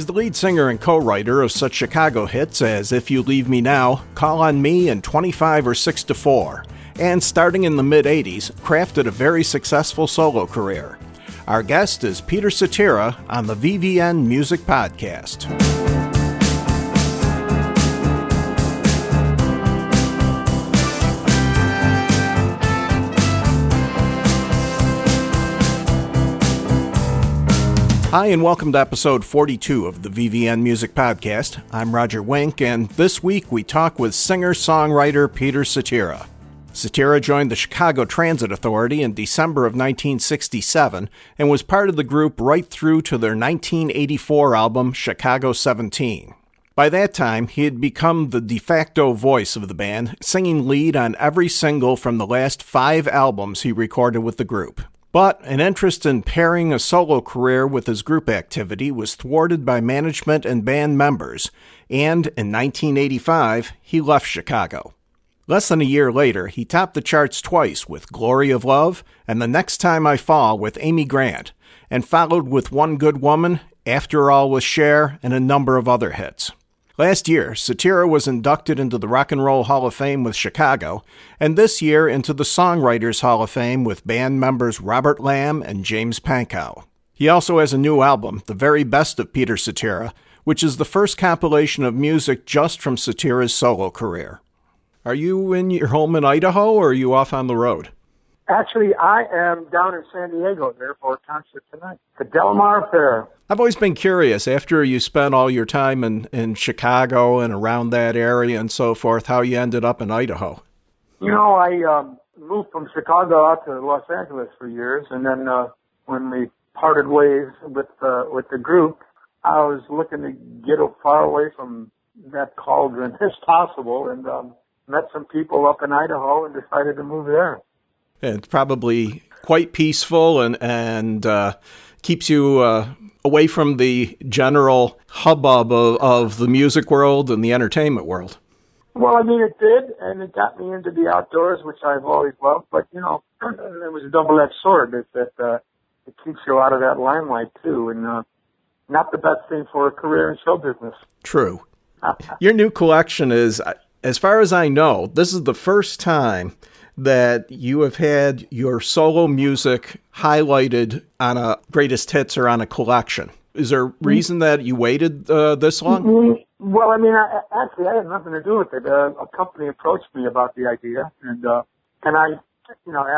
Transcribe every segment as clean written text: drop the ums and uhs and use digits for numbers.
He's the lead singer and co-writer of such Chicago hits as If You Leave Me Now, Call on Me, and 25 or 6 to 4, and starting in the mid-'80s, crafted a very successful solo career. Our guest is Peter Ceterea on the VVN Music Podcast. Hi, and welcome to episode 42 of the VVN Music Podcast. I'm Roger Wink, and this week we talk with singer-songwriter Peter Ceterea. Ceterea joined the Chicago Transit Authority in December of 1967 and was part of the group right through to their 1984 album, Chicago 17. By that time, he had become the de facto voice of the band, singing lead on every single from the last 5 albums he recorded with the group. But an interest in pairing a solo career with his group activity was thwarted by management and band members, and in 1985, he left Chicago. Less than a year later, he topped the charts twice with Glory of Love and The Next Time I Fall with Amy Grant, and followed with One Good Woman, After All with Cher, and a number of other hits. Last year, Ceterea was inducted into the Rock and Roll Hall of Fame with Chicago, and this year into the Songwriters Hall of Fame with band members Robert Lamm and James Pankow. He also has a new album, The Very Best of Peter Ceterea, which is the first compilation of music just from Ceterea's solo career. Are you in your home in Idaho, or are you off on the road? Actually, I am down in San Diego there for a concert tonight, the Del Mar Fair. I've always been curious, after you spent all your time in Chicago and around that area and so forth, how you ended up in Idaho. You know, I moved from Chicago out to Los Angeles for years, and then when we parted ways with the group, I was looking to get as far away from that cauldron as possible, and met some people up in Idaho and decided to move there. It's probably quite peaceful and keeps you away from the general hubbub of the music world and the entertainment world. Well, I mean, it did, and it got me into the outdoors, which I've always loved. But, you know, it was a double-edged sword that it keeps you out of that limelight, too, and not the best thing for a career in show business. True. Your new collection is, as far as I know, this is the first time that you have had your solo music highlighted on a greatest hits or on a collection. Is there a reason that you waited this long? Well, I mean, actually, I had nothing to do with it. A company approached me about the idea, and I,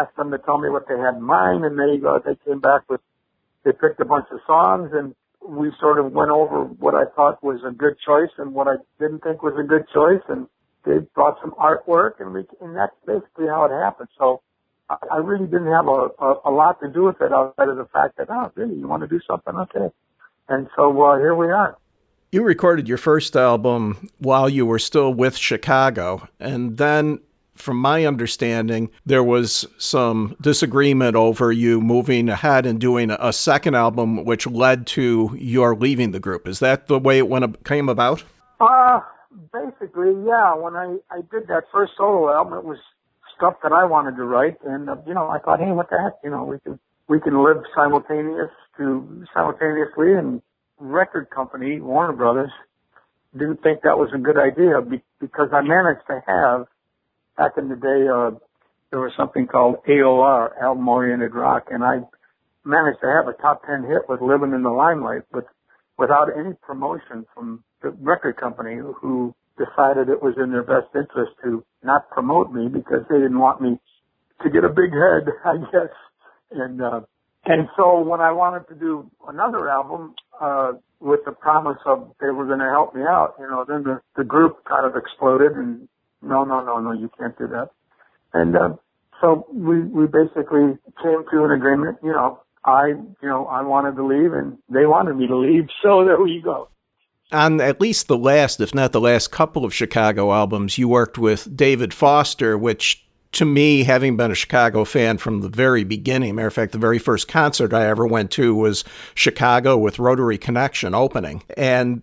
asked them to tell me what they had in mind, and they came back with, they picked a bunch of songs, and we sort of went over what I thought was a good choice and what I didn't think was a good choice, and they brought some artwork, and that's basically how it happened. So I really didn't have a lot to do with it outside of the fact that, oh, really, you want to do something? Okay. And so here we are. You recorded your first album while you were still with Chicago, and then, from my understanding, there was some disagreement over you moving ahead and doing a second album, which led to your leaving the group. Is that the way it came about? Basically, yeah. When I did that first solo album, it was stuff that I wanted to write, and I thought, hey, what the heck? We can live simultaneously, and record company Warner Brothers didn't think that was a good idea because I managed to have back in the day there was something called AOR, Album Oriented Rock, and I managed to have a top 10 hit with Living in the Limelight, without any promotion from the record company, who decided it was in their best interest to not promote me because they didn't want me to get a big head, I guess. And so when I wanted to do another album, with the promise of they were going to help me out, then the group kind of exploded, and no, you can't do that. And so we basically came to an agreement. I wanted to leave, and they wanted me to leave, so there we go. On at least the last, if not the last couple of Chicago albums, you worked with David Foster, which, to me, having been a Chicago fan from the very beginning, matter of fact, the very first concert I ever went to was Chicago with Rotary Connection opening. And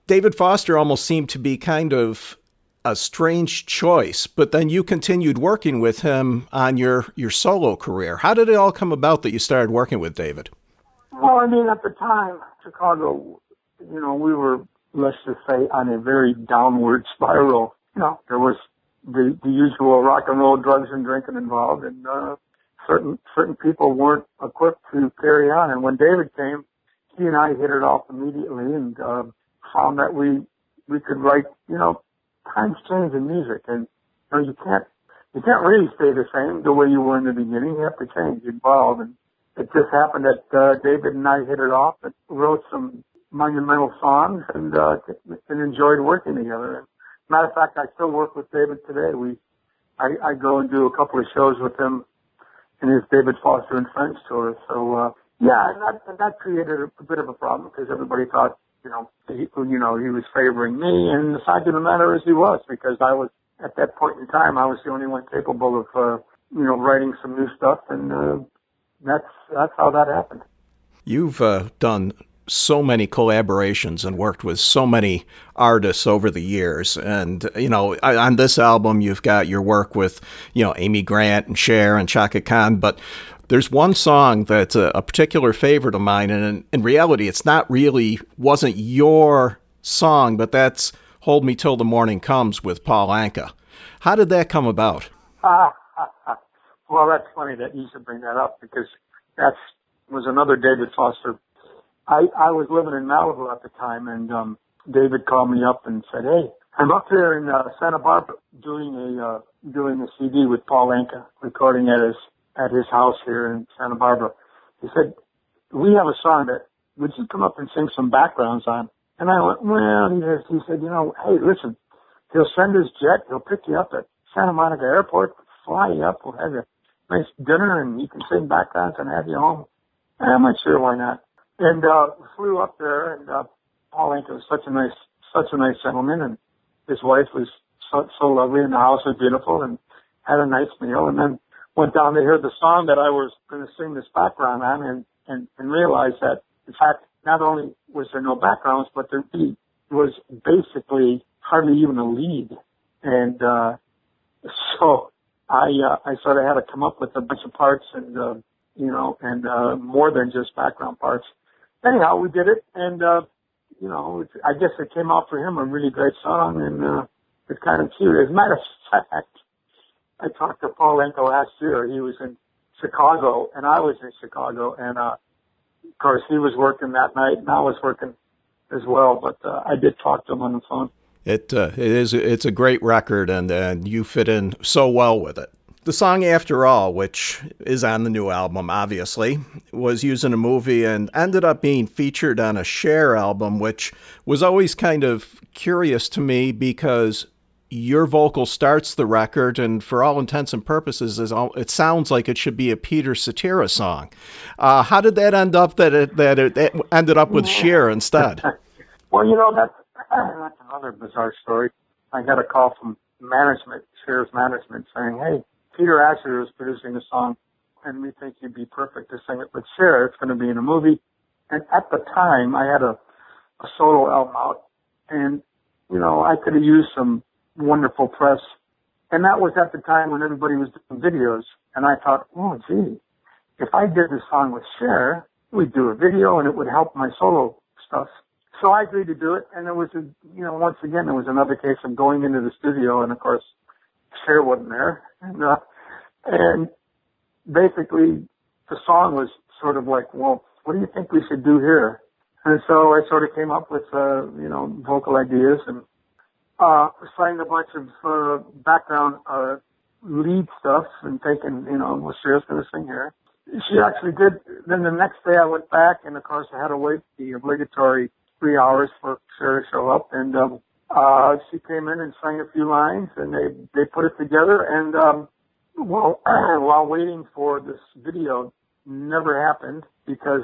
David Foster almost seemed to be kind of a strange choice, but then you continued working with him on your solo career. How did it all come about that you started working with David? Well, I mean, at the time, Chicago we were, let's just say, on a very downward spiral. There was the usual rock and roll, drugs and drinking involved, and certain people weren't equipped to carry on. And when David came, he and I hit it off immediately, and found that we could write. Times change in music, and you can't really stay the same the way you were in the beginning. You have to change, evolve, and it just happened that David and I hit it off and wrote some monumental songs and enjoyed working together. Matter of fact, I still work with David today. I go and do a couple of shows with him in his David Foster and Friends tour. So, and that created a bit of a problem because everybody thought, he was favoring me, and the fact of the matter is he was, because I was, at that point in time, I was the only one capable of, writing some new stuff, and that's how that happened. You've done so many collaborations and worked with so many artists over the years. And, on this album, you've got your work with, Amy Grant and Cher and Chaka Khan. But there's one song that's a particular favorite of mine. And in reality, wasn't your song, but that's Hold Me Till the Morning Comes with Paul Anka. How did that come about? Well, that's funny that you should bring that up, because that was another David Foster. I was living in Malibu at the time, and David called me up and said, "Hey, I'm up here in Santa Barbara doing a CD with Paul Anka, recording at his house here in Santa Barbara." He said, "We have a song that would you come up and sing some backgrounds on?" And I went, "Well," he said, "Hey, listen, he'll send his jet, he'll pick you up at Santa Monica Airport, fly you up, we'll have a nice dinner, and you can sing backgrounds and have you home." And I'm not sure why not. And flew up there, and Paul Anka was such a nice gentleman, and his wife was so lovely, and the house was beautiful, and had a nice meal, and then went down to hear the song that I was going to sing this background on, and realized that, in fact, not only was there no backgrounds, but there was basically hardly even a lead. And so I sort of had to come up with a bunch of parts and more than just background parts. Anyhow, we did it, and, I guess it came out for him a really great song, and it's kind of cute. As a matter of fact, I talked to Paul Anka last year. He was in Chicago, and I was in Chicago, and of course, he was working that night, and I was working as well, but I did talk to him on the phone. It's a great record, and you fit in so well with it. The song After All, which is on the new album, obviously, was used in a movie and ended up being featured on a Cher album, which was always kind of curious to me because your vocal starts the record, and for all intents and purposes, it sounds like it should be a Peter Ceterea song. How did that end up that it ended up with Cher instead? Well, that's another bizarre story. I got a call from management, Cher's management, saying, "Hey, Peter Asher is producing a song, and we think you'd be perfect to sing it with Cher. It's going to be in a movie." And at the time, I had a solo album out, and, I could have used some wonderful press. And that was at the time when everybody was doing videos. And I thought, oh, gee, if I did this song with Cher, we'd do a video, and it would help my solo stuff. So I agreed to do it, and it was, once again, it was another case of going into the studio, and of course, Cher wasn't there. And basically, the song was sort of like, well, what do you think we should do here? And so I sort of came up with, vocal ideas, and sang a bunch of background lead stuff, and thinking, well, Cher's going to sing here. She actually did. Then the next day I went back, and of course I had to wait the obligatory 3 hours for Cher to show up, and she came in and sang a few lines, and they put it together, and while waiting for this video, never happened because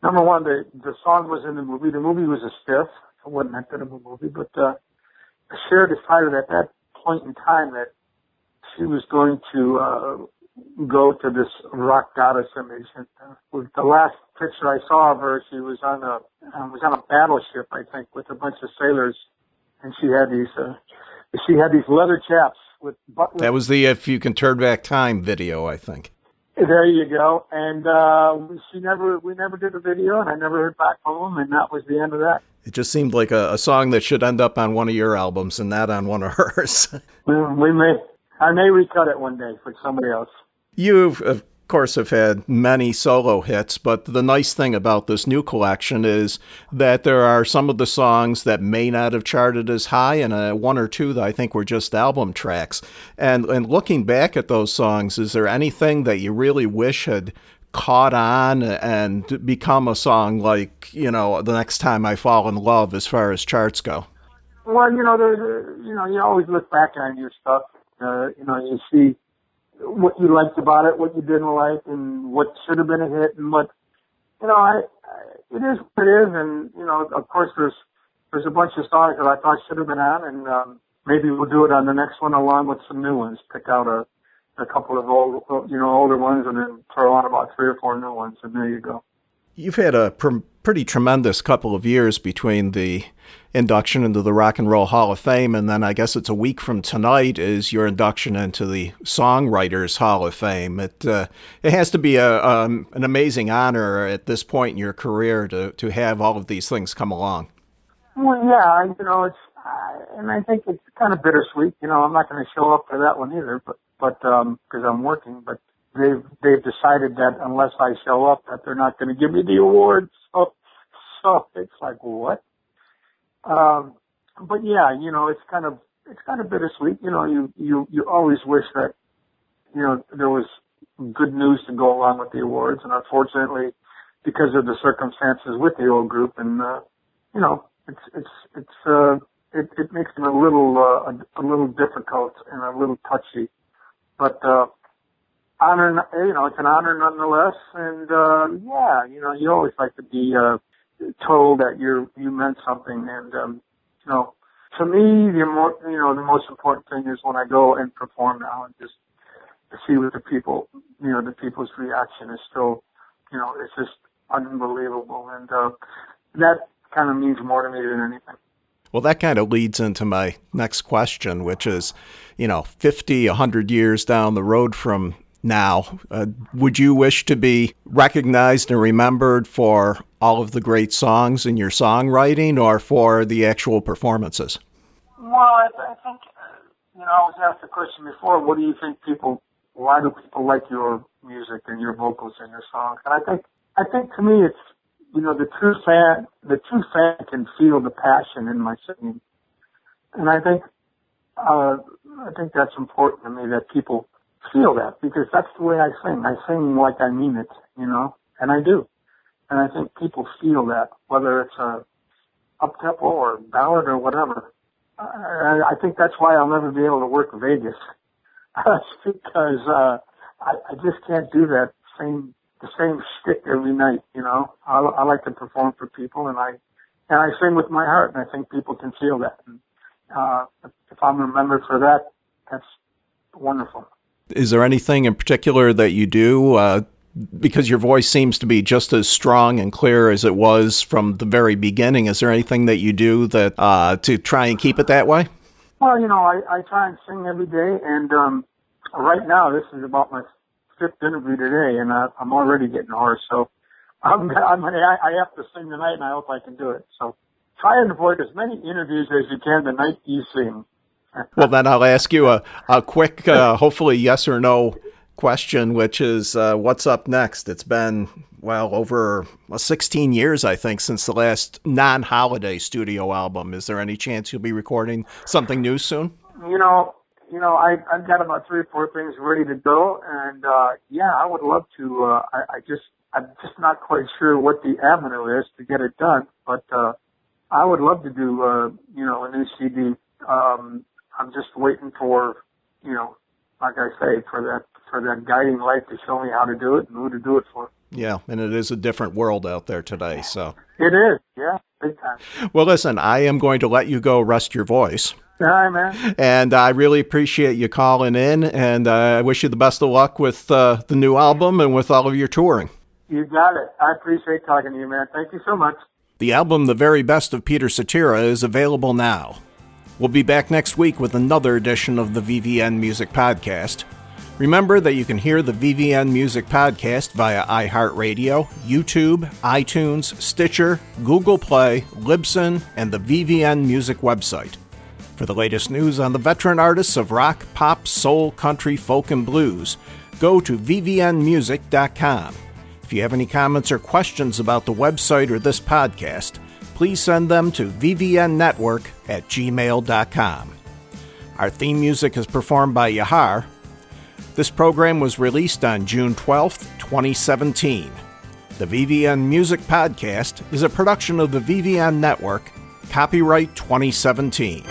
number one, the song was in the movie. The movie was a stiff. It wasn't that good of a movie, but Cher decided at that point in time that she was going to go to this rock goddess image. And with the last picture I saw of her, she was on a battleship, I think, with a bunch of sailors, and she had these leather chaps with buttons. That was the If You Can Turn Back Time video, I think. There you go. And we never did a video, and I never heard back from them, and that was the end of that. It just seemed like a song that should end up on one of your albums and not on one of hers. I may recut it one day for somebody else. You've, of course, have had many solo hits, but the nice thing about this new collection is that there are some of the songs that may not have charted as high, and one or two that I think were just album tracks. And looking back at those songs, is there anything that you really wish had caught on and become a song like, The Next Time I Fall in Love as far as charts go? Well, you always look back on your stuff. You see what you liked about it, what you didn't like, and what should have been a hit, and what, it is what it is, and, of course there's a bunch of songs that I thought should have been on, and, maybe we'll do it on the next one along with some new ones, pick out a couple of older ones, and then throw on about 3 or 4 new ones, and there you go. You've had a pretty tremendous couple of years between the induction into the Rock and Roll Hall of Fame, and then I guess it's a week from tonight is your induction into the Songwriters Hall of Fame. It has to be an amazing honor at this point in your career to have all of these things come along. Well, yeah, it's and I think it's kind of bittersweet. I'm not going to show up for that one either, but because I'm working, but they've decided that unless I show up, that they're not going to give me the awards. So it's like, what? But yeah, it's kind of bittersweet. You always wish that, there was good news to go along with the awards, and unfortunately, because of the circumstances with the old group, and it makes it a little difficult and a little touchy, but honor, it's an honor nonetheless, and you always like to be told that you meant something, and to me, the most important thing is when I go and perform now, and just to see what the people's reaction is still, it's just unbelievable, and that kind of means more to me than anything. Well, that kind of leads into my next question, which is, 50, 100 years down the road from now, would you wish to be recognized and remembered for all of the great songs in your songwriting or for the actual performances? Well, I think, I was asked the question before, why do people like your music and your vocals and your songs? And I think to me it's, the true fan can feel the passion in my singing. And I think that's important to me, that people feel that, because that's the way I sing. I sing like I mean it, and I do. And I think people feel that, whether it's a up-tempo or ballad or whatever. I think that's why I'll never be able to work Vegas. Because I just can't do the same shtick every night, I like to perform for people, and I sing with my heart, and I think people can feel that. And, if I'm remembered for that, that's wonderful. Is there anything in particular that you do, because your voice seems to be just as strong and clear as it was from the very beginning, is there anything that you do that to try and keep it that way? Well, I try and sing every day, and right now this is about my 5th interview today, and I'm already getting hoarse, so I have to sing tonight, and I hope I can do it. So try and avoid as many interviews as you can the night you sing. Well, then I'll ask you a quick, hopefully yes or no question, which is what's up next? It's been, over 16 years, I think, since the last non-holiday studio album. Is there any chance you'll be recording something new soon? I've got about 3 or 4 things ready to go, and I would love to. I'm just not quite sure what the avenue is to get it done, but I would love to do a new CD. I'm just waiting for, like I say, for that guiding light to show me how to do it and who to do it for. Yeah, and it is a different world out there today, so. It is, yeah, big time. Well, listen, I am going to let you go rest your voice. All right, man. And I really appreciate you calling in, and I wish you the best of luck with the new album and with all of your touring. You got it. I appreciate talking to you, man. Thank you so much. The album The Very Best of Peter Ceterea is available now. We'll be back next week with another edition of the VVN Music Podcast. Remember that you can hear the VVN Music Podcast via iHeartRadio, YouTube, iTunes, Stitcher, Google Play, Libsyn, and the VVN Music website. For the latest news on the veteran artists of rock, pop, soul, country, folk, and blues, go to vvnmusic.com. If you have any comments or questions about the website or this podcast, please send them to vvnnetwork@gmail.com. Our theme music is performed by Yahar. This program was released on June 12th, 2017. The VVN Music Podcast is a production of the VVN Network, copyright 2017.